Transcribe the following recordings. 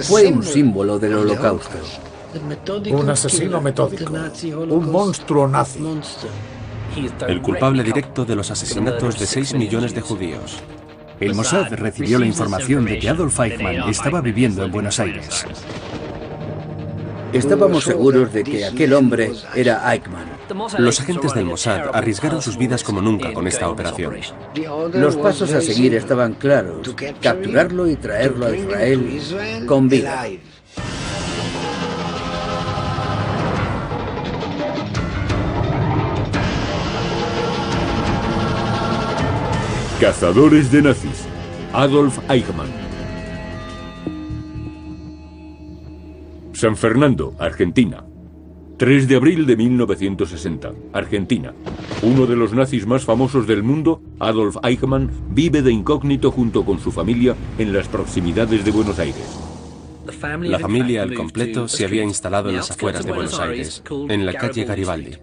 Fue un símbolo del Holocausto. Un asesino metódico, un monstruo nazi. El culpable directo de los asesinatos de 6 millones de judíos. El Mossad recibió la información de que Adolf Eichmann estaba viviendo en Buenos Aires. Estábamos seguros de que aquel hombre era Eichmann. Los agentes del Mossad arriesgaron sus vidas como nunca con esta operación. Los pasos a seguir estaban claros: capturarlo y traerlo a Israel con vida. Cazadores de nazis. Adolf Eichmann. San Fernando, Argentina. 3 de abril de 1960, Argentina. Uno de los nazis más famosos del mundo, Adolf Eichmann, vive de incógnito junto con su familia en las proximidades de Buenos Aires. La familia al completo se había instalado en las afueras de Buenos Aires, en la calle Garibaldi.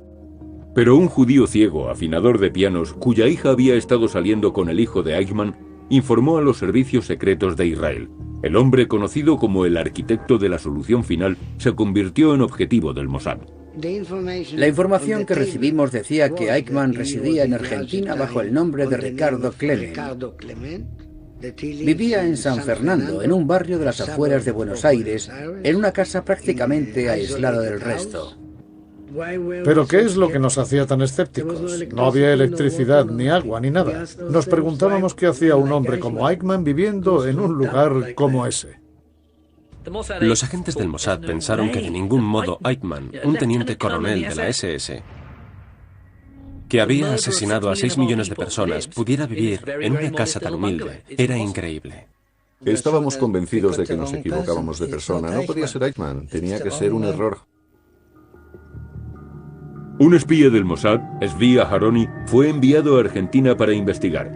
Pero un judío ciego, afinador de pianos, cuya hija había estado saliendo con el hijo de Eichmann, informó a los servicios secretos de Israel. El hombre, conocido como el arquitecto de la solución final, se convirtió en objetivo del Mossad. La información que recibimos decía que Eichmann residía en Argentina bajo el nombre de Ricardo Clement. Vivía en San Fernando, en un barrio de las afueras de Buenos Aires, en una casa prácticamente aislada del resto. ¿Pero qué es lo que nos hacía tan escépticos? No había electricidad, ni agua, ni nada. Nos preguntábamos qué hacía un hombre como Eichmann viviendo en un lugar como ese. Los agentes del Mossad pensaron que de ningún modo Eichmann, un teniente coronel de la SS, que había asesinado a 6 millones de personas, pudiera vivir en una casa tan humilde. Era increíble. Estábamos convencidos de que nos equivocábamos de persona. No podía ser Eichmann, tenía que ser un error. Un espía del Mossad, Zvi Aharoni, fue enviado a Argentina para investigar.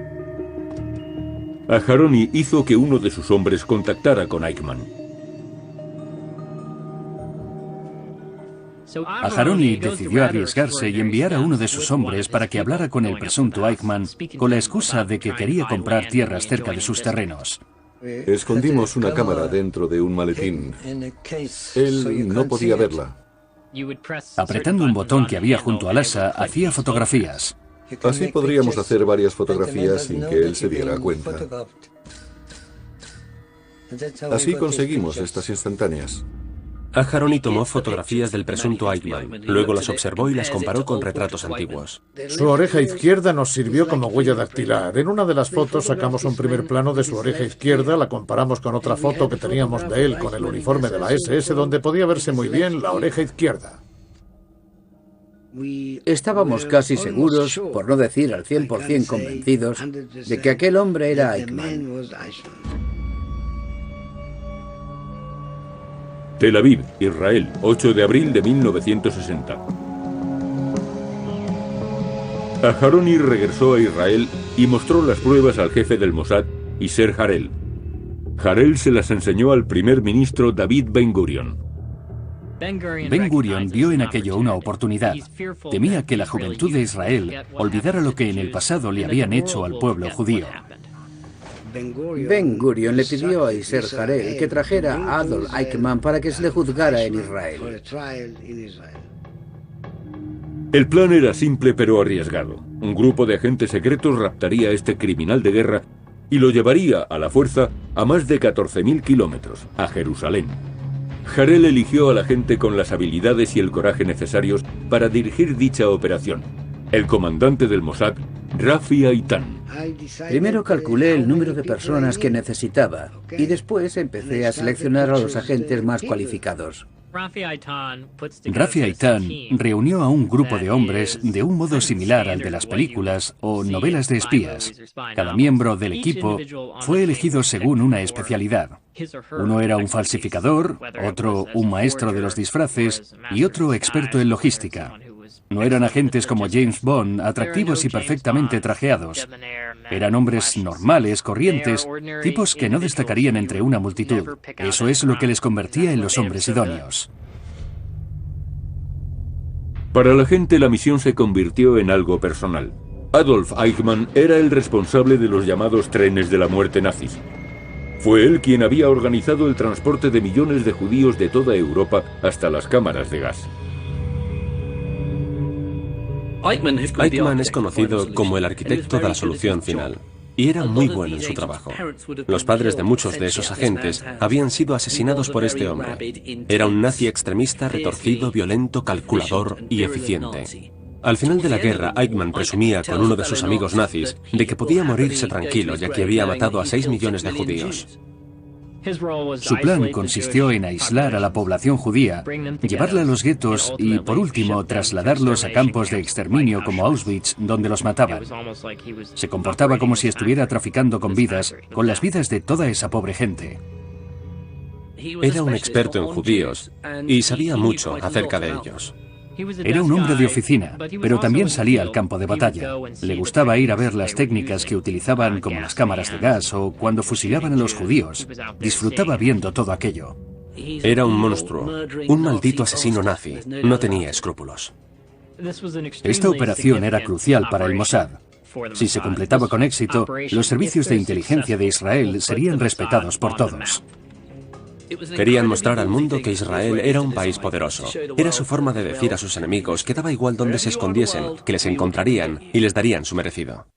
Aharoni hizo que uno de sus hombres contactara con Eichmann. Aharoni decidió arriesgarse y enviar a uno de sus hombres para que hablara con el presunto Eichmann con la excusa de que quería comprar tierras cerca de sus terrenos. Escondimos una cámara dentro de un maletín. Él no podía verla. Apretando un botón que había junto al asa, hacía fotografías. Así podríamos hacer varias fotografías sin que él se diera cuenta. Así conseguimos estas instantáneas. Aharoni tomó fotografías del presunto Eichmann, luego las observó y las comparó con retratos antiguos. Su oreja izquierda nos sirvió como huella dactilar. En una de las fotos sacamos un primer plano de su oreja izquierda, la comparamos con otra foto que teníamos de él con el uniforme de la SS, donde podía verse muy bien la oreja izquierda. Estábamos casi seguros, por no decir al 100% convencidos, de que aquel hombre era Eichmann. Tel Aviv, Israel, 8 de abril de 1960. Aharoni regresó a Israel y mostró las pruebas al jefe del Mossad, Isser Harel. Harel se las enseñó al primer ministro David Ben Gurion. Ben Gurion vio en aquello una oportunidad. Temía que la juventud de Israel olvidara lo que en el pasado le habían hecho al pueblo judío. Ben Gurion le pidió a Isser Harel que trajera a Adolf Eichmann para que se le juzgara en Israel. El plan era simple pero arriesgado. Un grupo de agentes secretos raptaría a este criminal de guerra y lo llevaría a la fuerza a más de 14.000 kilómetros, a Jerusalén. Harel eligió a la gente con las habilidades y el coraje necesarios para dirigir dicha operación. El comandante del Mossad, Rafi Eitan. Primero calculé el número de personas que necesitaba y después empecé a seleccionar a los agentes más cualificados. Rafi Eitan reunió a un grupo de hombres de un modo similar al de las películas o novelas de espías. Cada miembro del equipo fue elegido según una especialidad. Uno era un falsificador, otro un maestro de los disfraces y otro experto en logística. No eran agentes como James Bond, atractivos y perfectamente trajeados. Eran hombres normales, corrientes, tipos que no destacarían entre una multitud. Eso es lo que les convertía en los hombres idóneos. Para la gente la misión se convirtió en algo personal. Adolf Eichmann era el responsable de los llamados trenes de la muerte nazis. Fue él quien había organizado el transporte de millones de judíos de toda Europa hasta las cámaras de gas. Eichmann es conocido como el arquitecto de la solución final, y era muy bueno en su trabajo. Los padres de muchos de esos agentes habían sido asesinados por este hombre. Era un nazi extremista, retorcido, violento, calculador y eficiente. Al final de la guerra, Eichmann presumía con uno de sus amigos nazis de que podía morirse tranquilo, ya que había matado a 6 millones de judíos. Su plan consistió en aislar a la población judía, llevarla a los guetos y, por último, trasladarlos a campos de exterminio como Auschwitz, donde los mataban. Se comportaba como si estuviera traficando con vidas, con las vidas de toda esa pobre gente. Era un experto en judíos y sabía mucho acerca de ellos. Era un hombre de oficina, pero también salía al campo de batalla. Le gustaba ir a ver las técnicas que utilizaban, como las cámaras de gas o cuando fusilaban a los judíos. Disfrutaba viendo todo aquello. Era un monstruo, un maldito asesino nazi. No tenía escrúpulos. Esta operación era crucial para el Mossad. Si se completaba con éxito, los servicios de inteligencia de Israel serían respetados por todos. Querían mostrar al mundo que Israel era un país poderoso. Era su forma de decir a sus enemigos que daba igual dónde se escondiesen, que les encontrarían y les darían su merecido.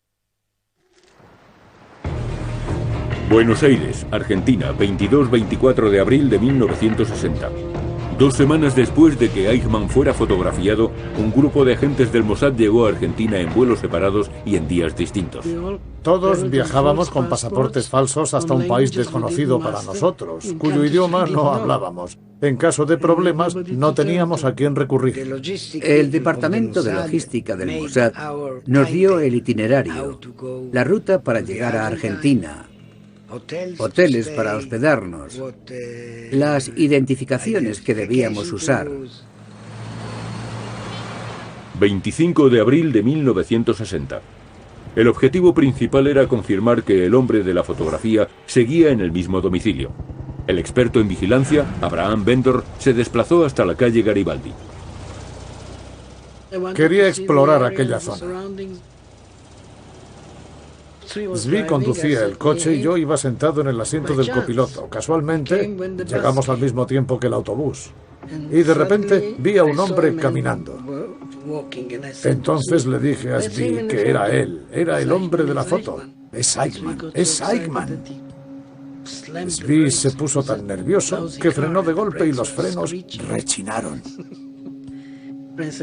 Buenos Aires, Argentina, 22-24 de abril de 1960. 2 semanas después de que Eichmann fuera fotografiado, un grupo de agentes del Mossad llegó a Argentina en vuelos separados y en días distintos. Todos viajábamos con pasaportes falsos hasta un país desconocido para nosotros, cuyo idioma no hablábamos. En caso de problemas, no teníamos a quién recurrir. El departamento de logística del Mossad nos dio el itinerario, la ruta para llegar a Argentina, hoteles para hospedarnos, las identificaciones que debíamos usar. 25 de abril de 1960. El objetivo principal era confirmar que el hombre de la fotografía seguía en el mismo domicilio. El experto en vigilancia, Abraham Bendor, se desplazó hasta la calle Garibaldi. Quería explorar aquella zona. Zvi conducía el coche y yo iba sentado en el asiento del copiloto. Casualmente, llegamos al mismo tiempo que el autobús. Y de repente vi a un hombre caminando. Entonces le dije a Zvi que era él, era el hombre de la foto. Es Eichmann, es Eichmann. Zvi se puso tan nervioso que frenó de golpe y los frenos rechinaron.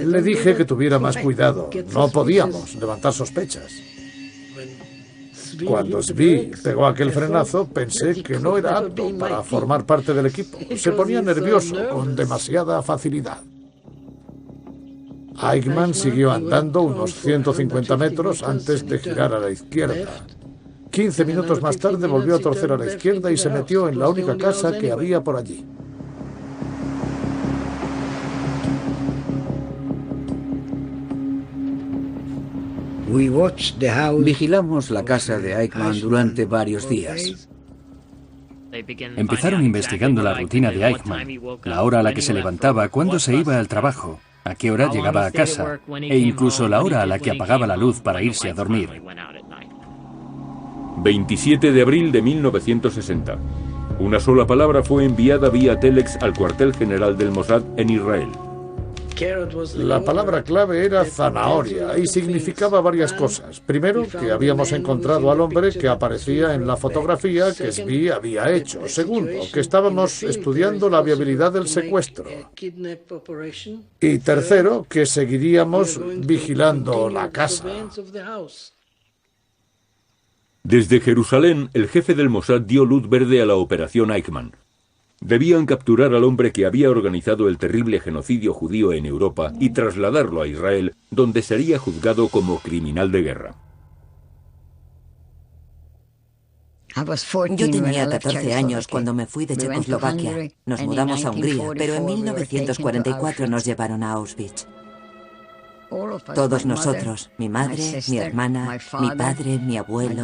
Le dije que tuviera más cuidado, no podíamos levantar sospechas. Cuando Zvi pegó aquel frenazo, pensé que no era apto para formar parte del equipo. Se ponía nervioso con demasiada facilidad. Eichmann siguió andando unos 150 metros antes de girar a la izquierda. 15 minutos más tarde volvió a torcer a la izquierda y se metió en la única casa que había por allí. Vigilamos la casa de Eichmann durante varios días. Empezaron investigando la rutina de Eichmann, la hora a la que se levantaba, cuándo se iba al trabajo, a qué hora llegaba a casa, e incluso la hora a la que apagaba la luz para irse a dormir. 27 de abril de 1960. Una sola palabra fue enviada vía telex al cuartel general del Mossad en Israel. La palabra clave era zanahoria y significaba varias cosas. Primero, que habíamos encontrado al hombre que aparecía en la fotografía que Zvi había hecho. Segundo, que estábamos estudiando la viabilidad del secuestro. Y tercero, que seguiríamos vigilando la casa. Desde Jerusalén, el jefe del Mossad dio luz verde a la operación Eichmann. Debían capturar al hombre que había organizado el terrible genocidio judío en Europa y trasladarlo a Israel, donde sería juzgado como criminal de guerra. Yo tenía 14 años cuando me fui de Checoslovaquia. Nos mudamos a Hungría, pero en 1944 nos llevaron a Auschwitz. Todos nosotros, mi madre, mi hermana, mi padre, mi abuelo,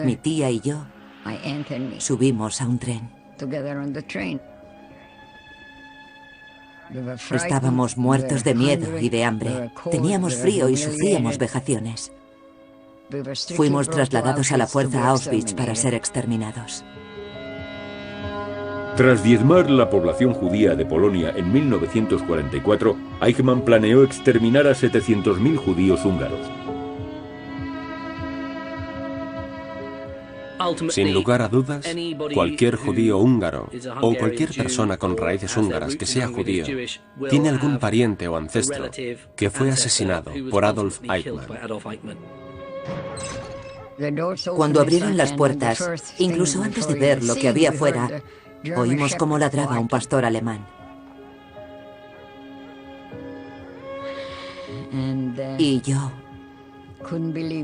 mi tía y yo, subimos a un tren. Estábamos muertos de miedo y de hambre. Teníamos frío y sufríamos vejaciones. Fuimos trasladados a la fuerza Auschwitz para ser exterminados. Tras diezmar la población judía de Polonia en 1944, Eichmann planeó exterminar a 700.000 judíos húngaros. Sin lugar a dudas, cualquier judío húngaro o cualquier persona con raíces húngaras que sea judío tiene algún pariente o ancestro que fue asesinado por Adolf Eichmann. Cuando abrieron las puertas, incluso antes de ver lo que había fuera, oímos cómo ladraba un pastor alemán. Y yo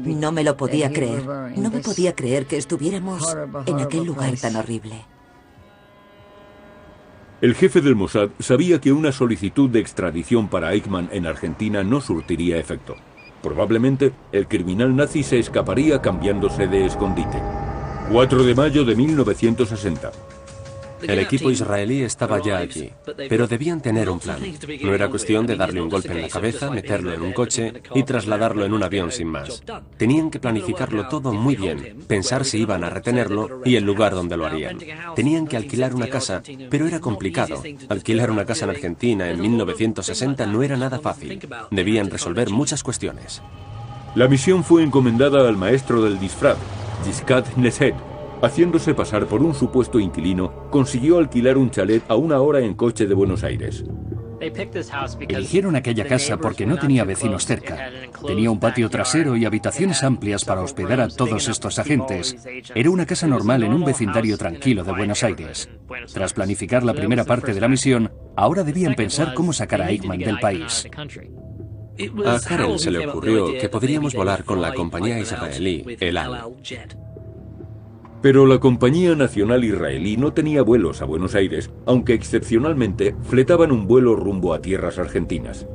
no me lo podía creer. No me podía creer que estuviéramos en aquel lugar tan horrible. El jefe del Mossad sabía que una solicitud de extradición para Eichmann en Argentina no surtiría efecto. Probablemente el criminal nazi se escaparía cambiándose de escondite. 4 de mayo de 1960. El equipo israelí estaba ya allí, pero debían tener un plan. No era cuestión de darle un golpe en la cabeza, meterlo en un coche y trasladarlo en un avión sin más. Tenían que planificarlo todo muy bien, pensar si iban a retenerlo y el lugar donde lo harían. Tenían que alquilar una casa, pero era complicado. Alquilar una casa en Argentina en 1960 no era nada fácil. Debían resolver muchas cuestiones. La misión fue encomendada al maestro del disfraz, Giskat Neset. Haciéndose pasar por un supuesto inquilino, consiguió alquilar un chalet a 1 hora en coche de Buenos Aires. Eligieron aquella casa porque no tenía vecinos cerca. Tenía un patio trasero y habitaciones amplias para hospedar a todos estos agentes. Era una casa normal en un vecindario tranquilo de Buenos Aires. Tras planificar la primera parte de la misión, ahora debían pensar cómo sacar a Eichmann del país. A Karel se le ocurrió que podríamos volar con la compañía israelí, El Al. Pero la compañía nacional israelí no tenía vuelos a Buenos Aires, aunque excepcionalmente fletaban un vuelo rumbo a tierras argentinas.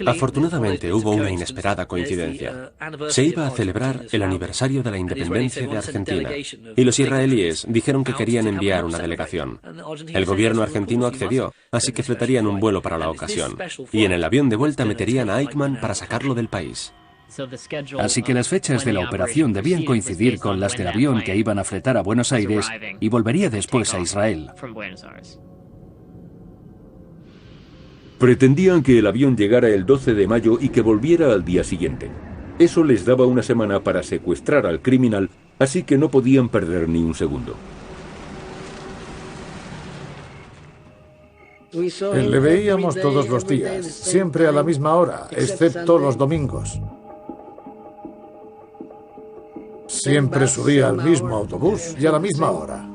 Afortunadamente hubo una inesperada coincidencia. Se iba a celebrar el aniversario de la independencia de Argentina, y los israelíes dijeron que querían enviar una delegación. El gobierno argentino accedió, así que fletarían un vuelo para la ocasión, y en el avión de vuelta meterían a Eichmann para sacarlo del país. Así que las fechas de la operación debían coincidir con las del avión que iban a fletar a Buenos Aires y volvería después a Israel. Pretendían que el avión llegara el 12 de mayo y que volviera al día siguiente. Eso les daba una semana para secuestrar al criminal, así que no podían perder ni un segundo. Le veíamos todos los días, siempre a la misma hora, excepto los domingos. Siempre subía al mismo autobús y a la misma hora.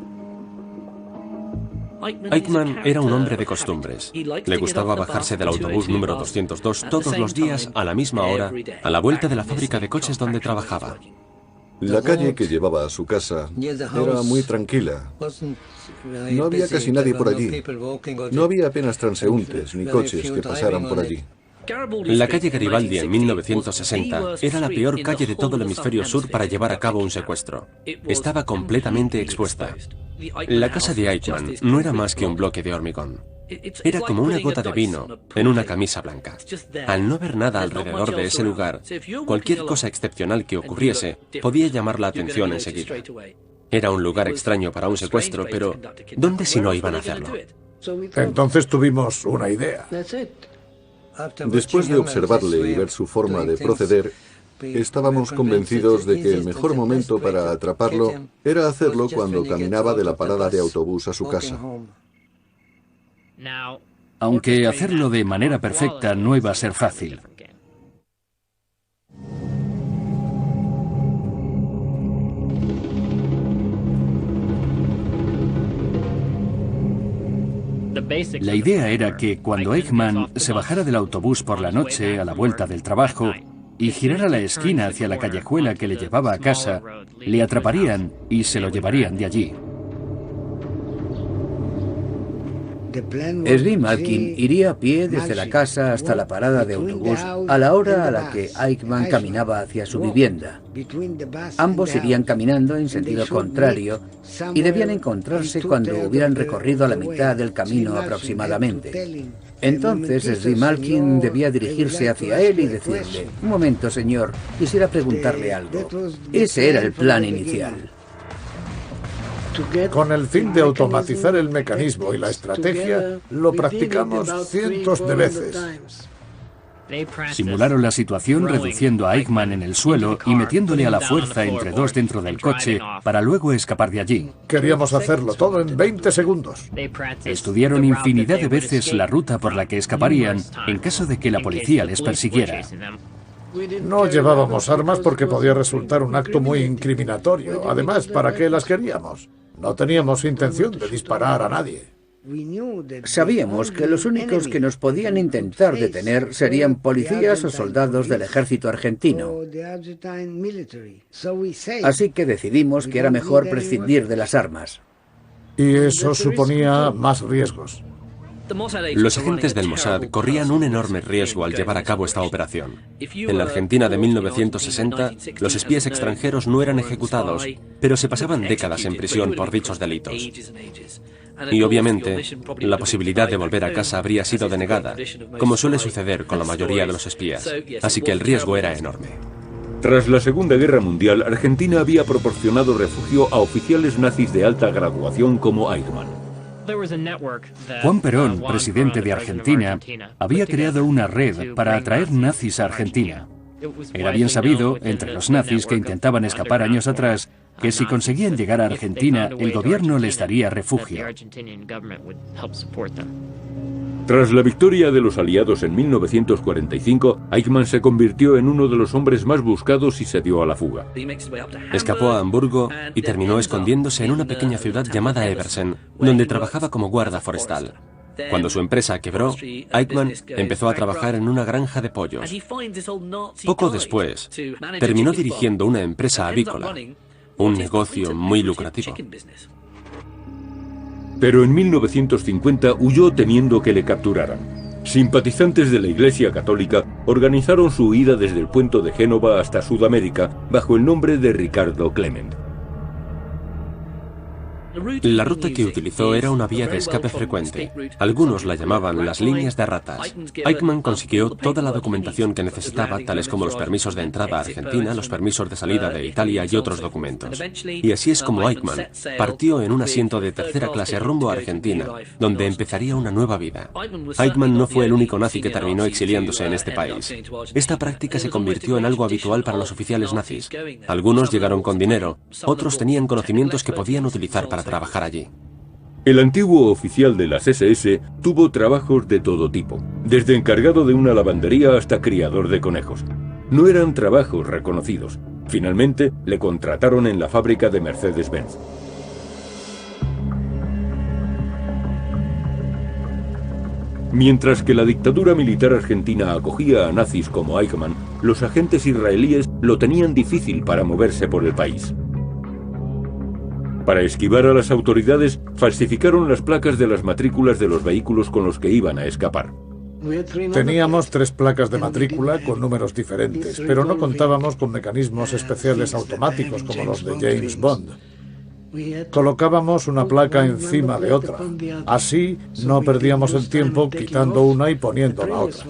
Eichmann era un hombre de costumbres. Le gustaba bajarse del autobús número 202 todos los días a la misma hora, a la vuelta de la fábrica de coches donde trabajaba. La calle que llevaba a su casa era muy tranquila. No había casi nadie por allí. No había apenas transeúntes ni coches que pasaran por allí. La calle Garibaldi en 1960 era la peor calle de todo el hemisferio sur para llevar a cabo un secuestro. Estaba completamente expuesta. La casa de Eichmann no era más que un bloque de hormigón. Era como una gota de vino en una camisa blanca. Al no ver nada alrededor de ese lugar, cualquier cosa excepcional que ocurriese podía llamar la atención enseguida. Era un lugar extraño para un secuestro, pero ¿dónde si no iban a hacerlo? Entonces tuvimos una idea. Después de observarle y ver su forma de proceder, estábamos convencidos de que el mejor momento para atraparlo era hacerlo cuando caminaba de la parada de autobús a su casa. Aunque hacerlo de manera perfecta no iba a ser fácil. La idea era que cuando Eichmann se bajara del autobús por la noche a la vuelta del trabajo y girara la esquina hacia la callejuela que le llevaba a casa, le atraparían y se lo llevarían de allí. Zvi Malkin iría a pie desde la casa hasta la parada de autobús a la hora a la que Eichmann caminaba hacia su vivienda. Ambos irían caminando en sentido contrario y debían encontrarse cuando hubieran recorrido a la mitad del camino aproximadamente. Entonces Zvi Malkin debía dirigirse hacia él y decirle: «Un momento, señor, quisiera preguntarle algo». Ese era el plan inicial. Con el fin de automatizar el mecanismo y la estrategia, lo practicamos cientos de veces. Simularon la situación reduciendo a Eichmann en el suelo y metiéndole a la fuerza entre dos dentro del coche para luego escapar de allí. Queríamos hacerlo todo en 20 segundos. Estudiaron infinidad de veces la ruta por la que escaparían en caso de que la policía les persiguiera. No llevábamos armas porque podía resultar un acto muy incriminatorio. Además, ¿para qué las queríamos? No teníamos intención de disparar a nadie. Sabíamos que los únicos que nos podían intentar detener serían policías o soldados del ejército argentino. Así que decidimos que era mejor prescindir de las armas. Y eso suponía más riesgos. Los agentes del Mossad corrían un enorme riesgo al llevar a cabo esta operación. En la Argentina de 1960, los espías extranjeros no eran ejecutados, pero se pasaban décadas en prisión por dichos delitos. Y obviamente, la posibilidad de volver a casa habría sido denegada, como suele suceder con la mayoría de los espías. Así que el riesgo era enorme. Tras la Segunda Guerra Mundial, Argentina había proporcionado refugio a oficiales nazis de alta graduación como Eichmann. Juan Perón, presidente de Argentina, había creado una red para atraer nazis a Argentina. Era bien sabido, entre los nazis que intentaban escapar años atrás, que si conseguían llegar a Argentina, el gobierno les daría refugio. Tras la victoria de los aliados en 1945, Eichmann se convirtió en uno de los hombres más buscados y se dio a la fuga. Escapó a Hamburgo y terminó escondiéndose en una pequeña ciudad llamada Eversen, donde trabajaba como guarda forestal. Cuando su empresa quebró, Eichmann empezó a trabajar en una granja de pollos. Poco después, terminó dirigiendo una empresa avícola, un negocio muy lucrativo. Pero en 1950 huyó temiendo que le capturaran. Simpatizantes de la Iglesia Católica organizaron su huida desde el puerto de Génova hasta Sudamérica bajo el nombre de Ricardo Clement. La ruta que utilizó era una vía de escape frecuente. Algunos la llamaban las líneas de ratas. Eichmann consiguió toda la documentación que necesitaba, tales como los permisos de entrada a Argentina, los permisos de salida de Italia y otros documentos. Y así es como Eichmann partió en un asiento de tercera clase rumbo a Argentina, donde empezaría una nueva vida. Eichmann no fue el único nazi que terminó exiliándose en este país. Esta práctica se convirtió en algo habitual para los oficiales nazis. Algunos llegaron con dinero, otros tenían conocimientos que podían utilizar para trabajar allí. El antiguo oficial de las SS tuvo trabajos de todo tipo, desde encargado de una lavandería hasta criador de conejos. No eran trabajos reconocidos. Finalmente, le contrataron en la fábrica de Mercedes-Benz. Mientras que la dictadura militar argentina acogía a nazis como Eichmann, los agentes israelíes lo tenían difícil para moverse por el país. Para esquivar a las autoridades, falsificaron las placas de las matrículas de los vehículos con los que iban a escapar. Teníamos 3 placas de matrícula con números diferentes, pero no contábamos con mecanismos especiales automáticos como los de James Bond. Colocábamos una placa encima de otra. Así no perdíamos el tiempo quitando una y poniendo la otra.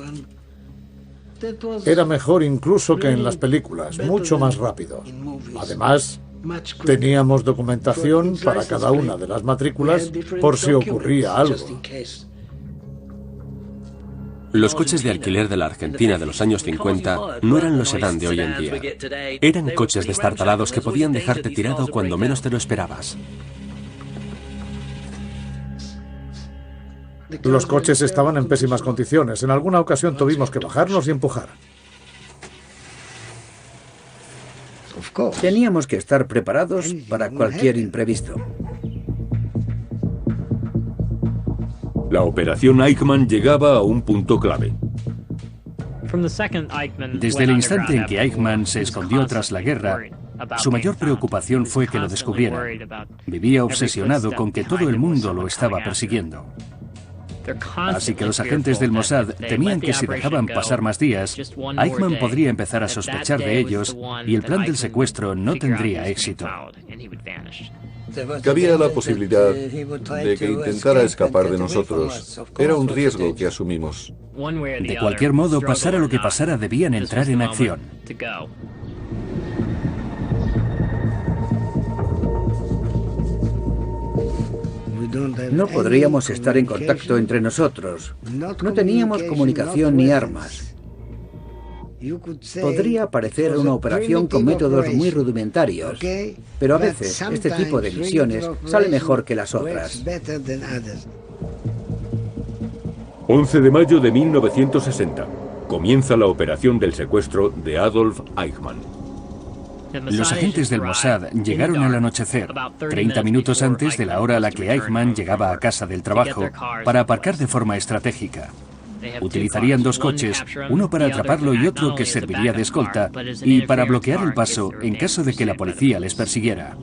Era mejor incluso que en las películas, mucho más rápido. Además, teníamos documentación para cada una de las matrículas por si ocurría algo. Los coches de alquiler de la Argentina de los años 50 no eran los sedán de hoy en día. Eran coches destartalados que podían dejarte tirado cuando menos te lo esperabas. Los coches estaban en pésimas condiciones. En alguna ocasión tuvimos que bajarnos y empujar. Teníamos que estar preparados para cualquier imprevisto. La operación Eichmann llegaba a un punto clave. Desde el instante en que Eichmann se escondió tras la guerra, su mayor preocupación fue que lo descubrieran. Vivía obsesionado con que todo el mundo lo estaba persiguiendo. Así que los agentes del Mossad temían que si dejaban pasar más días, Eichmann podría empezar a sospechar de ellos y el plan del secuestro no tendría éxito. Cabía la posibilidad de que intentara escapar de nosotros. Era un riesgo que asumimos. De cualquier modo, pasara lo que pasara, debían entrar en acción. No podríamos estar en contacto entre nosotros. No teníamos comunicación ni armas. Podría parecer una operación con métodos muy rudimentarios, pero a veces este tipo de misiones sale mejor que las otras. 11 de mayo de 1960. Comienza la operación del secuestro de Adolf Eichmann. Los agentes del Mossad llegaron al anochecer, 30 minutos antes de la hora a la que Eichmann llegaba a casa del trabajo, para aparcar de forma estratégica. Utilizarían dos coches, uno para atraparlo y otro que serviría de escolta, y para bloquear el paso en caso de que la policía les persiguiera.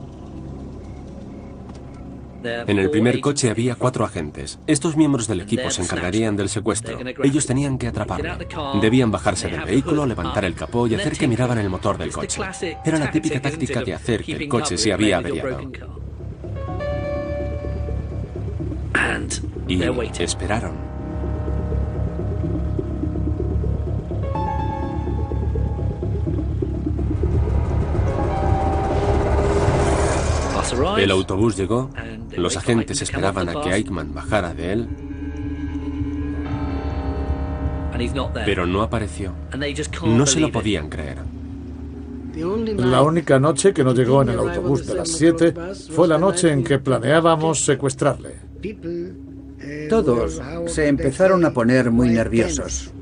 En el primer coche había 4 agentes. Estos miembros del equipo se encargarían del secuestro. Ellos tenían que atraparle. Debían bajarse del vehículo, levantar el capó y hacer que miraban el motor del coche. Era la típica táctica de hacer que el coche se había averiado. Y esperaron. El autobús llegó, los agentes esperaban a que Eichmann bajara de él, pero no apareció. No se lo podían creer. La única noche que no llegó en el autobús de las 7 fue la noche en que planeábamos secuestrarle. Todos se empezaron a poner muy nerviosos.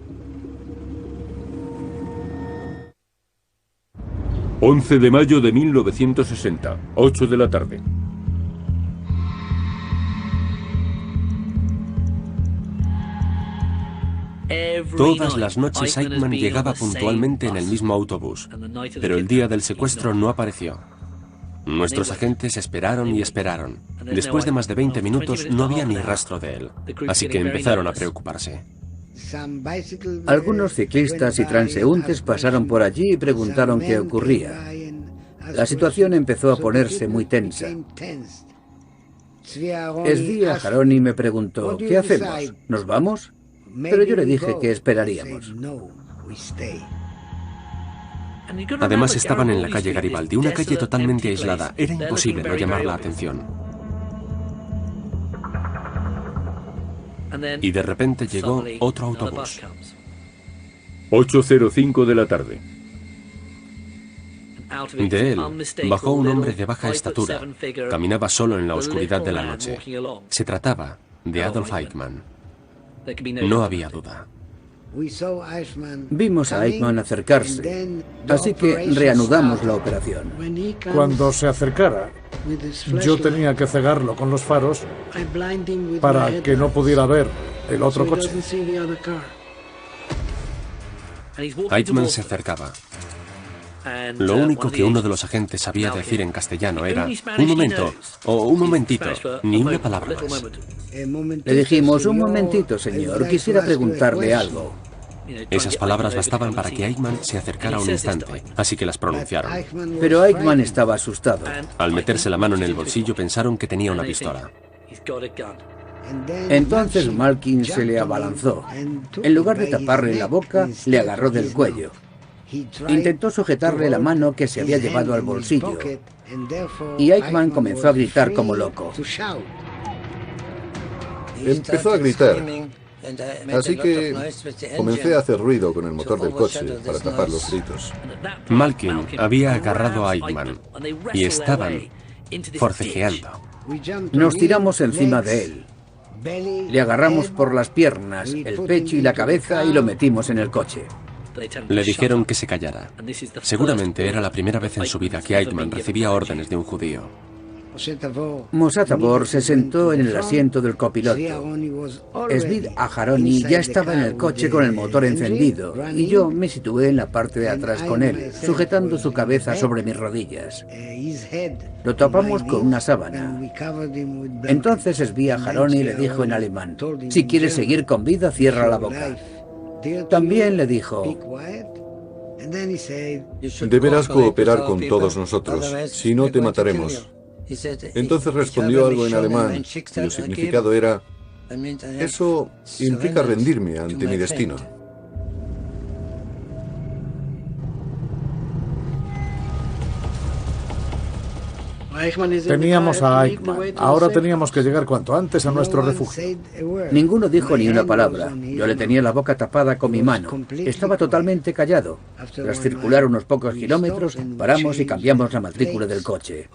11 de mayo de 1960, 8 de la tarde. Todas las noches Eichmann llegaba puntualmente en el mismo autobús, pero el día del secuestro no apareció. Nuestros agentes esperaron y esperaron. Después de más de 20 minutos no había ni rastro de él, así que empezaron a preocuparse. Algunos ciclistas y transeúntes pasaron por allí y preguntaron qué ocurría. La situación empezó a ponerse muy tensa. Zvi Aharoni me preguntó, ¿qué hacemos? ¿Nos vamos? Pero yo le dije que esperaríamos. Además estaban en la calle Garibaldi, una calle totalmente aislada. Era imposible no llamar la atención. Y de repente llegó otro autobús. 8:05 de la tarde. De él bajó un hombre de baja estatura. Caminaba solo en la oscuridad de la noche. Se trataba de Adolf Eichmann. No había duda. Vimos a Eichmann acercarse, así que reanudamos la operación. Cuando se acercara, yo tenía que cegarlo con los faros para que no pudiera ver el otro coche. Eichmann se acercaba. Lo único que uno de los agentes sabía decir en castellano era «un momento» o «un momentito», ni una palabra más. Le dijimos «un momentito, señor, quisiera preguntarle algo». Esas palabras bastaban para que Eichmann se acercara un instante, así que las pronunciaron. Pero Eichmann estaba asustado. Al meterse la mano en el bolsillo pensaron que tenía una pistola. Entonces Malkin se le abalanzó. En lugar de taparle la boca, le agarró del cuello. Intentó sujetarle la mano que se había llevado al bolsillo. Y Eichmann comenzó a gritar como loco. Empezó a gritar. Así que comencé a hacer ruido con el motor del coche para tapar los gritos. Malkin había agarrado a Eichmann y estaban forcejeando. Nos tiramos encima de él. Le agarramos por las piernas, el pecho y la cabeza y lo metimos en el coche. Le dijeron que se callara. Seguramente era la primera vez en su vida que Eichmann recibía órdenes de un judío. Moshe Tabor se sentó en el asiento del copiloto. Zvi Aharoni ya estaba en el coche con el motor encendido y yo me situé en la parte de atrás con él, sujetando su cabeza sobre mis rodillas. Lo tapamos con una sábana. Entonces Zvi Aharoni le dijo en alemán, si quieres seguir con vida, cierra la boca. También le dijo, deberás cooperar con todos nosotros, si no te mataremos. Entonces respondió algo en alemán, cuyo significado era, eso implica rendirme ante mi destino. Teníamos a Eichmann. Ahora teníamos que llegar cuanto antes a nuestro refugio. Ninguno dijo ni una palabra. Yo le tenía la boca tapada con mi mano. Estaba totalmente callado. Tras circular unos pocos kilómetros, paramos y cambiamos la matrícula del coche.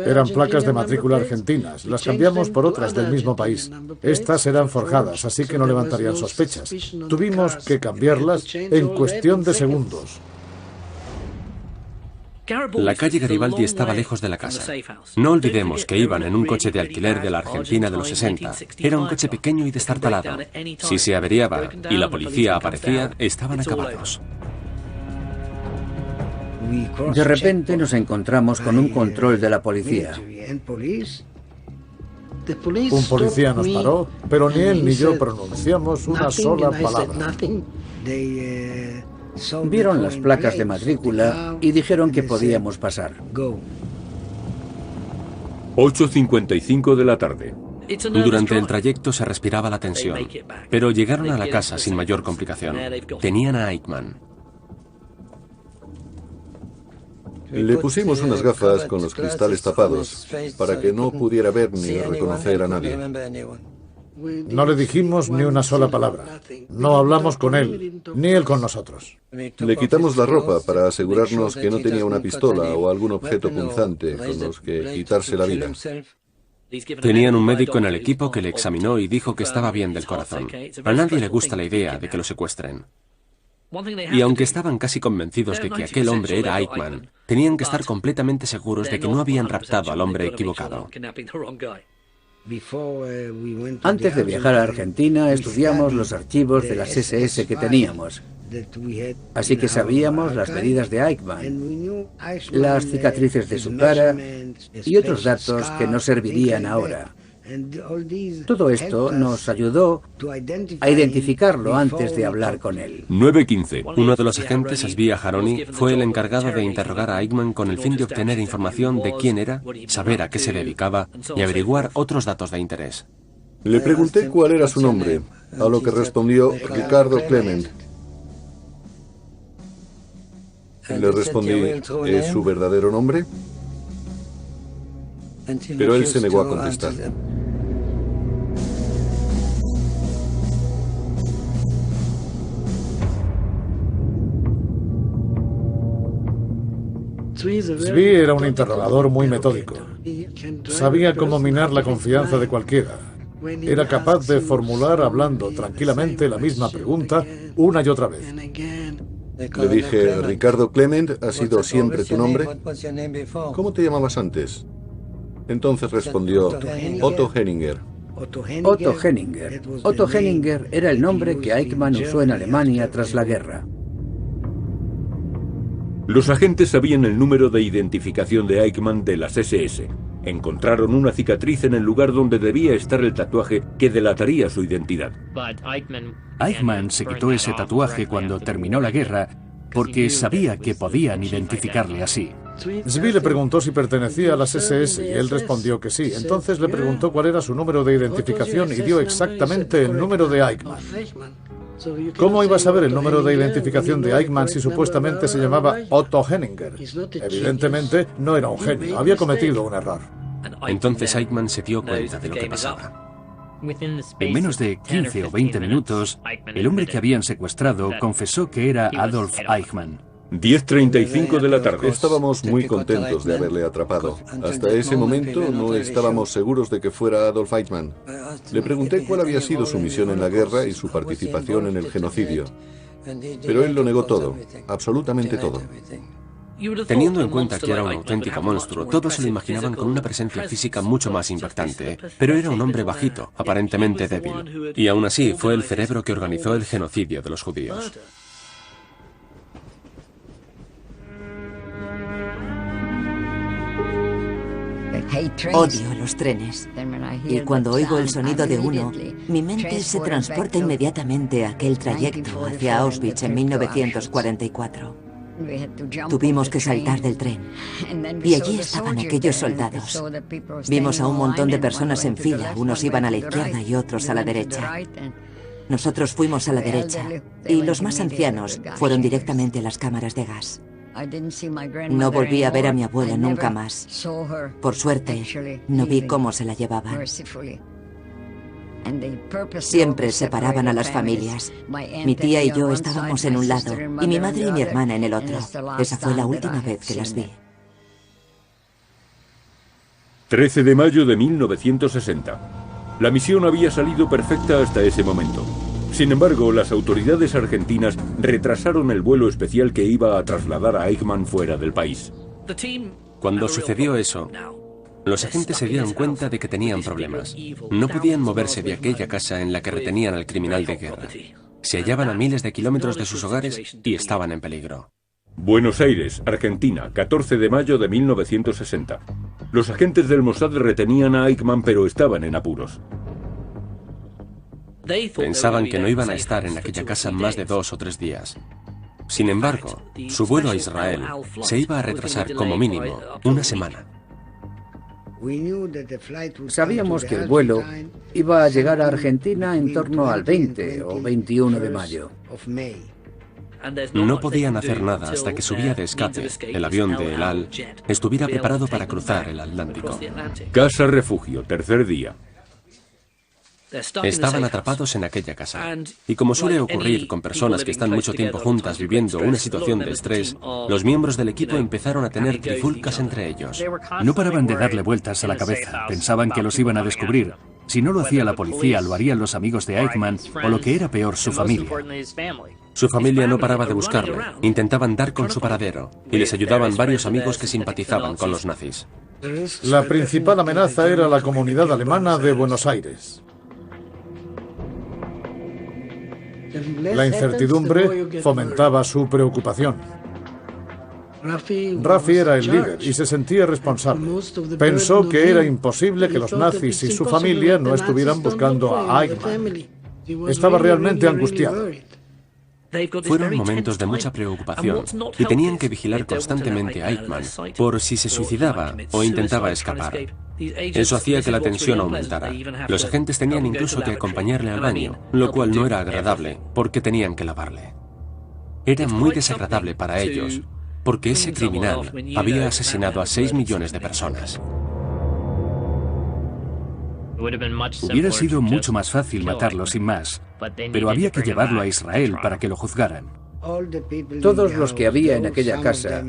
Eran placas de matrícula argentinas. Las cambiamos por otras del mismo país. Estas eran forjadas, así que no levantarían sospechas. Tuvimos que cambiarlas en cuestión de segundos. La calle Garibaldi estaba lejos de la casa. No olvidemos que iban en un coche de alquiler de la Argentina de los 60. Era un coche pequeño y destartalado. Si se averiaba y la policía aparecía, estaban acabados. De repente nos encontramos con un control de la policía. Un policía nos paró, pero ni él ni yo pronunciamos una sola palabra. Vieron las placas de matrícula y dijeron que podíamos pasar. 8:55 de la tarde. Durante el trayecto se respiraba la tensión, pero llegaron a la casa sin mayor complicación. Tenían a Eichmann. Le pusimos unas gafas con los cristales tapados para que no pudiera ver ni reconocer a nadie. No le dijimos ni una sola palabra. No hablamos con él, ni él con nosotros. Le quitamos la ropa para asegurarnos que no tenía una pistola o algún objeto punzante con los que quitarse la vida. Tenían un médico en el equipo que le examinó y dijo que estaba bien del corazón. A nadie le gusta la idea de que lo secuestren. Y aunque estaban casi convencidos de que aquel hombre era Eichmann, tenían que estar completamente seguros de que no habían raptado al hombre equivocado. Antes de viajar a Argentina, estudiamos los archivos de las SS que teníamos. Así que sabíamos las medidas de Eichmann, las cicatrices de su cara y otros datos que nos servirían ahora. Todo esto nos ayudó a identificarlo antes de hablar con él. 9:15. Uno de los agentes, Zvi Aharoni, fue el encargado de interrogar a Eichmann con el fin de obtener información de quién era, saber a qué se dedicaba y averiguar otros datos de interés. Le pregunté cuál era su nombre, a lo que respondió Ricardo Clement. Le respondí, ¿es su verdadero nombre? Pero él se negó a contestar. Zvi era un interrogador muy metódico. Sabía cómo minar la confianza de cualquiera. Era capaz de formular hablando tranquilamente la misma pregunta una y otra vez. Le dije, Ricardo Clement, ¿ha sido siempre tu nombre? ¿Cómo te llamabas antes? Entonces respondió, Otto Henninger. Otto Henninger. Otto Henninger era el nombre que Eichmann usó en Alemania tras la guerra. Los agentes sabían el número de identificación de Eichmann de las SS. Encontraron una cicatriz en el lugar donde debía estar el tatuaje que delataría su identidad. Eichmann se quitó ese tatuaje cuando terminó la guerra porque sabía que podían identificarle así. Zvi le preguntó si pertenecía a las SS y él respondió que sí. Entonces le preguntó cuál era su número de identificación y dio exactamente el número de Eichmann. ¿Cómo iba a saber el número de identificación de Eichmann si supuestamente se llamaba Otto Henninger? Evidentemente no era un genio, había cometido un error. Entonces Eichmann se dio cuenta de lo que pasaba. En menos de 15 o 20 minutos, el hombre que habían secuestrado confesó que era Adolf Eichmann. 10:35 de la tarde. Estábamos muy contentos de haberle atrapado. Hasta ese momento no estábamos seguros de que fuera Adolf Eichmann. Le pregunté cuál había sido su misión en la guerra y su participación en el genocidio. Pero él lo negó todo, absolutamente todo. Teniendo en cuenta que era un auténtico monstruo, todos se lo imaginaban con una presencia física mucho más impactante. Pero era un hombre bajito, aparentemente débil. Y aún así fue el cerebro que organizó el genocidio de los judíos. Odio los trenes. Y cuando oigo el sonido de uno, mi mente se transporta inmediatamente a aquel trayecto hacia Auschwitz en 1944. Tuvimos que saltar del tren. Y allí estaban aquellos soldados. Vimos a un montón de personas en fila. Unos iban a la izquierda y otros a la derecha. Nosotros fuimos a la derecha. Y los más ancianos fueron directamente a las cámaras de gas. No volví a ver a mi abuela nunca más. Por suerte, no vi cómo se la llevaban. Siempre separaban a las familias. Mi tía y yo estábamos en un lado y mi madre y mi hermana en el otro. Esa fue la última vez que las vi. 13 de mayo de 1960. La misión había salido perfecta hasta ese momento. Sin embargo, las autoridades argentinas retrasaron el vuelo especial que iba a trasladar a Eichmann fuera del país. Cuando sucedió eso, los agentes se dieron cuenta de que tenían problemas. No podían moverse de aquella casa en la que retenían al criminal de guerra. Se hallaban a miles de kilómetros de sus hogares y estaban en peligro. Buenos Aires, Argentina, 14 de mayo de 1960. Los agentes del Mossad retenían a Eichmann, pero estaban en apuros. Pensaban que no iban a estar en aquella casa más de 2 o 3 días. Sin embargo, su vuelo a Israel se iba a retrasar como mínimo una semana. Sabíamos que el vuelo iba a llegar a Argentina en torno al 20 o 21 de mayo. No podían hacer nada hasta que su vía de escape, el avión de El Al, estuviera preparado para cruzar el Atlántico. Casa refugio, tercer día. Estaban atrapados en aquella casa. Y como suele ocurrir con personas que están mucho tiempo juntas viviendo una situación de estrés, los miembros del equipo empezaron a tener trifulcas entre ellos. No paraban de darle vueltas a la cabeza. Pensaban que los iban a descubrir. Si no lo hacía la policía, lo harían los amigos de Eichmann o lo que era peor, su familia. Su familia no paraba de buscarle. Intentaban dar con su paradero y les ayudaban varios amigos que simpatizaban con los nazis. La principal amenaza era la comunidad alemana de Buenos Aires. La incertidumbre fomentaba su preocupación. Rafi era el líder y se sentía responsable. Pensó que era imposible que los nazis y su familia no estuvieran buscando a Eichmann. Estaba realmente angustiado. Fueron momentos de mucha preocupación y tenían que vigilar constantemente a Eichmann por si se suicidaba o intentaba escapar. Eso hacía que la tensión aumentara. Los agentes tenían incluso que acompañarle al baño, lo cual no era agradable porque tenían que lavarle. Era muy desagradable para ellos porque ese criminal había asesinado a 6 millones de personas. Hubiera sido mucho más fácil matarlo sin más, pero había que llevarlo a Israel para que lo juzgaran. Todos los que había en aquella casa,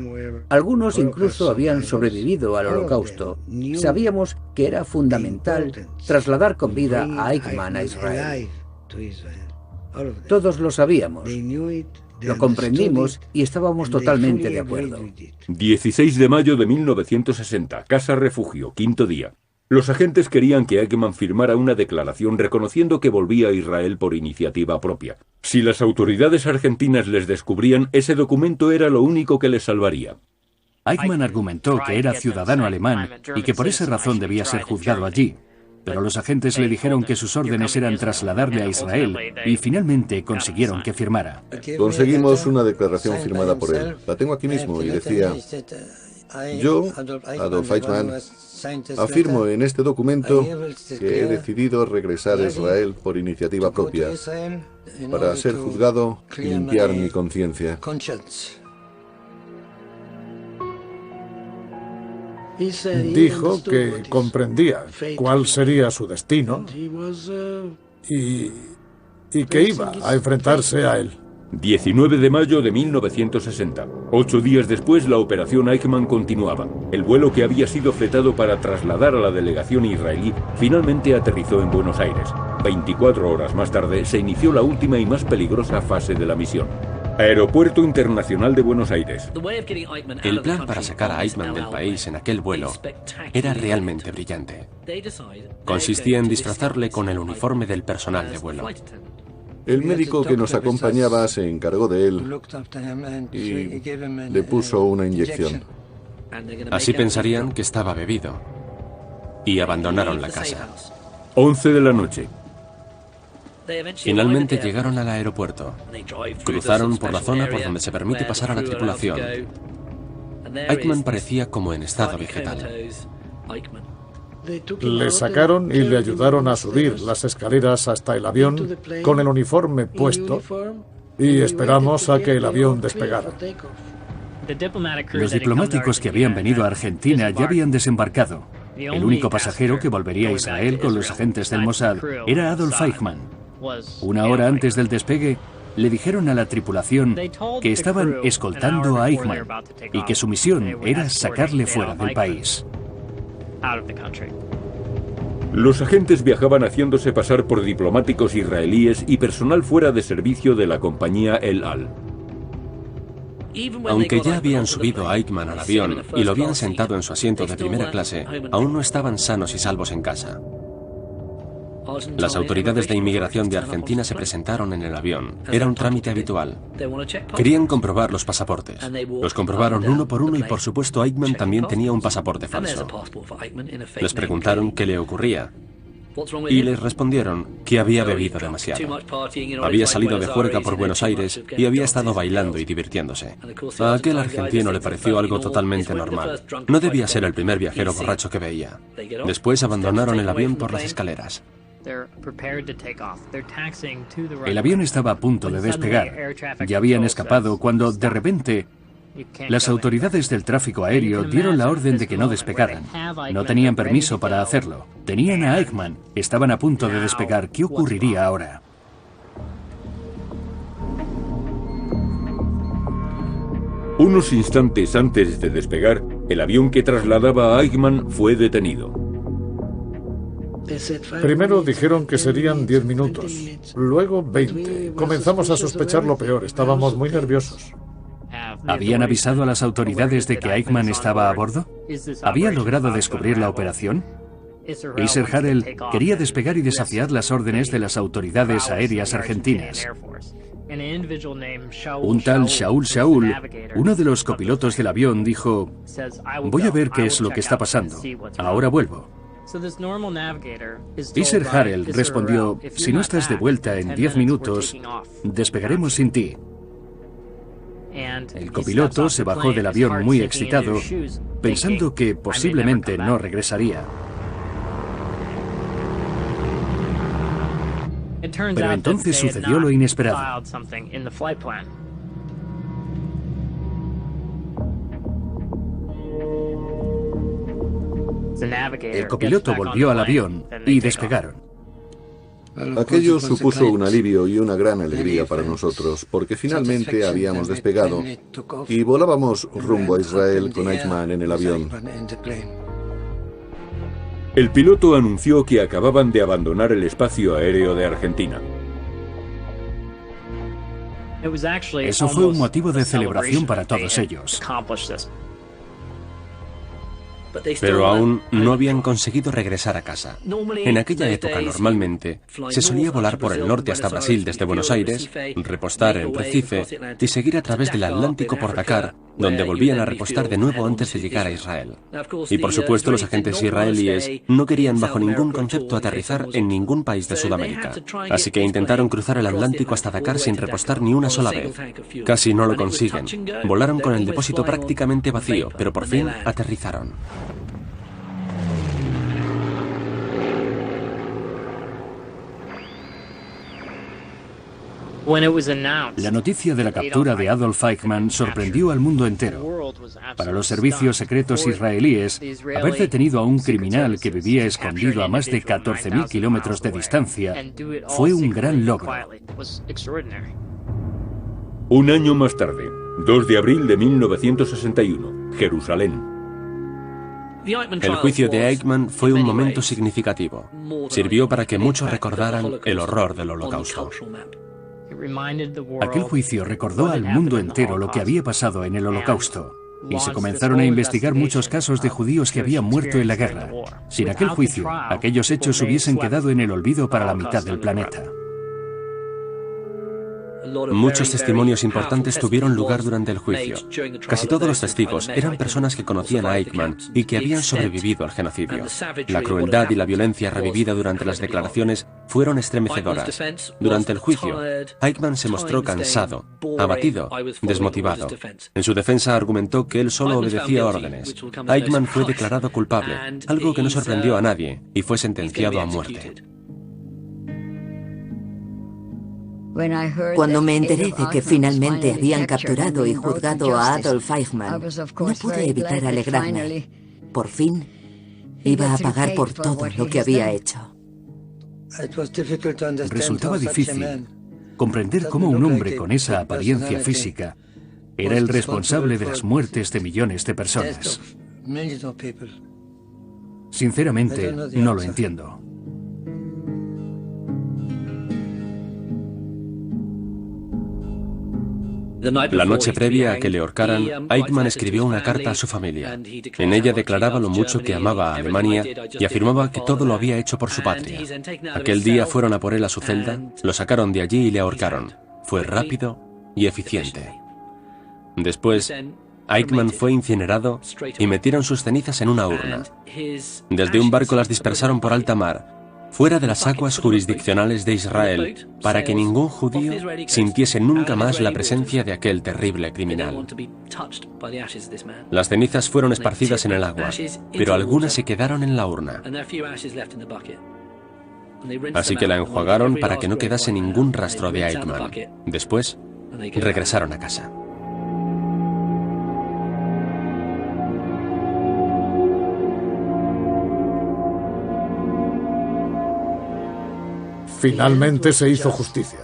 algunos incluso habían sobrevivido al Holocausto. Sabíamos que era fundamental trasladar con vida a Eichmann a Israel. Todos lo sabíamos, lo comprendimos y estábamos totalmente de acuerdo. 16 de mayo de 1960, Casa Refugio, quinto día. Los agentes querían que Eichmann firmara una declaración reconociendo que volvía a Israel por iniciativa propia. Si las autoridades argentinas les descubrían, ese documento era lo único que les salvaría. Eichmann argumentó que era ciudadano alemán y que por esa razón debía ser juzgado allí, pero los agentes le dijeron que sus órdenes eran trasladarle a Israel y finalmente consiguieron que firmara. Conseguimos una declaración firmada por él. La tengo aquí mismo y decía: yo, Adolf Eichmann, afirmo en este documento que he decidido regresar a Israel por iniciativa propia para ser juzgado y limpiar mi conciencia. Dijo que comprendía cuál sería su destino y que iba a enfrentarse a él. 19 de mayo de 1960. 8 días después, la operación Eichmann continuaba. El vuelo que había sido fletado para trasladar a la delegación israelí finalmente aterrizó en Buenos Aires. 24 horas más tarde se inició la última y más peligrosa fase de la misión. Aeropuerto Internacional de Buenos Aires. El plan para sacar a Eichmann del país en aquel vuelo era realmente brillante. Consistía en disfrazarle con el uniforme del personal de vuelo. El médico que nos acompañaba se encargó de él y le puso una inyección. Así pensarían que estaba bebido y abandonaron la casa. 11 de la noche. Finalmente llegaron al aeropuerto. Cruzaron por la zona por donde se permite pasar a la tripulación. Eichmann parecía como en estado vegetal. Le sacaron y le ayudaron a subir las escaleras hasta el avión con el uniforme puesto y esperamos a que el avión despegara. Los diplomáticos que habían venido a Argentina ya habían desembarcado. El único pasajero que volvería a Israel con los agentes del Mossad era Adolf Eichmann. Una hora antes del despegue, le dijeron a la tripulación que estaban escoltando a Eichmann y que su misión era sacarle fuera del país. Los agentes viajaban haciéndose pasar por diplomáticos israelíes y personal fuera de servicio de la compañía El Al. Aunque ya habían subido a Eichmann al avión y lo habían sentado en su asiento de primera clase, aún no estaban sanos y salvos en casa. Las autoridades de inmigración de Argentina se presentaron en el avión. Era un trámite habitual. Querían comprobar los pasaportes. Los comprobaron uno por uno y por supuesto Eichmann también tenía un pasaporte falso. Les preguntaron qué le ocurría. Y les respondieron que había bebido demasiado. Había salido de juerga por Buenos Aires y había estado bailando y divirtiéndose. A aquel argentino le pareció algo totalmente normal. No debía ser el primer viajero borracho que veía. Después abandonaron el avión por las escaleras. El avión estaba a punto de despegar. Ya habían escapado cuando, de repente, las autoridades del tráfico aéreo dieron la orden de que no despegaran. No tenían permiso para hacerlo. Tenían a Eichmann. Estaban a punto de despegar. ¿Qué ocurriría ahora? Unos instantes antes de despegar, el avión que trasladaba a Eichmann fue detenido. Primero dijeron que serían 10 minutos, luego 20. Comenzamos a sospechar lo peor, estábamos muy nerviosos. ¿Habían avisado a las autoridades de que Eichmann estaba a bordo? ¿Habían logrado descubrir la operación? Yasser Harel quería despegar y desafiar las órdenes de las autoridades aéreas argentinas. Un tal Shaul Shaul, uno de los copilotos del avión, dijo: «Voy a ver qué es lo que está pasando. Ahora vuelvo». Yasser Harel respondió: «Si no estás de vuelta en 10 minutos, despegaremos sin ti». El copiloto se bajó del avión muy excitado, pensando que posiblemente no regresaría. Pero entonces sucedió lo inesperado. El copiloto volvió al avión y despegaron. Aquello supuso un alivio y una gran alegría para nosotros, porque finalmente habíamos despegado y volábamos rumbo a Israel con Eichmann en el avión. El piloto anunció que acababan de abandonar el espacio aéreo de Argentina. Eso fue un motivo de celebración para todos ellos. Pero aún no habían conseguido regresar a casa. En aquella época, normalmente, se solía volar por el norte hasta Brasil desde Buenos Aires, repostar en Recife y seguir a través del Atlántico por Dakar, donde volvían a repostar de nuevo antes de llegar a Israel. Y por supuesto, los agentes israelíes no querían bajo ningún concepto aterrizar en ningún país de Sudamérica. Así que intentaron cruzar el Atlántico hasta Dakar sin repostar ni una sola vez. Casi no lo consiguen. Volaron con el depósito prácticamente vacío, pero por fin aterrizaron. La noticia de la captura de Adolf Eichmann sorprendió al mundo entero. Para los servicios secretos israelíes, haber detenido a un criminal que vivía escondido a más de 14.000 kilómetros de distancia fue un gran logro. Un año más tarde, 2 de abril de 1961, Jerusalén. El juicio de Eichmann fue un momento significativo. Sirvió para que muchos recordaran el horror del Holocausto. Aquel juicio recordó al mundo entero lo que había pasado en el Holocausto, y se comenzaron a investigar muchos casos de judíos que habían muerto en la guerra. Sin aquel juicio, aquellos hechos hubiesen quedado en el olvido para la mitad del planeta. Muchos testimonios importantes tuvieron lugar durante el juicio. Casi todos los testigos eran personas que conocían a Eichmann y que habían sobrevivido al genocidio. La crueldad y la violencia revivida durante las declaraciones fueron estremecedoras. Durante el juicio, Eichmann se mostró cansado, abatido, desmotivado. En su defensa argumentó que él solo obedecía órdenes. Eichmann fue declarado culpable, algo que no sorprendió a nadie, y fue sentenciado a muerte. Cuando me enteré de que finalmente habían capturado y juzgado a Adolf Eichmann, no pude evitar alegrarme. Por fin, iba a pagar por todo lo que había hecho. Resultaba difícil comprender cómo un hombre con esa apariencia física era el responsable de las muertes de millones de personas. Sinceramente, no lo entiendo. La noche previa a que le ahorcaran, Eichmann escribió una carta a su familia. En ella declaraba lo mucho que amaba a Alemania y afirmaba que todo lo había hecho por su patria. Aquel día fueron a por él a su celda, lo sacaron de allí y le ahorcaron. Fue rápido y eficiente. Después, Eichmann fue incinerado y metieron sus cenizas en una urna. Desde un barco las dispersaron por alta mar, fuera de las aguas jurisdiccionales de Israel, para que ningún judío sintiese nunca más la presencia de aquel terrible criminal. Las cenizas fueron esparcidas en el agua, pero algunas se quedaron en la urna. Así que la enjuagaron para que no quedase ningún rastro de Eichmann. Después, regresaron a casa. Finalmente se hizo justicia.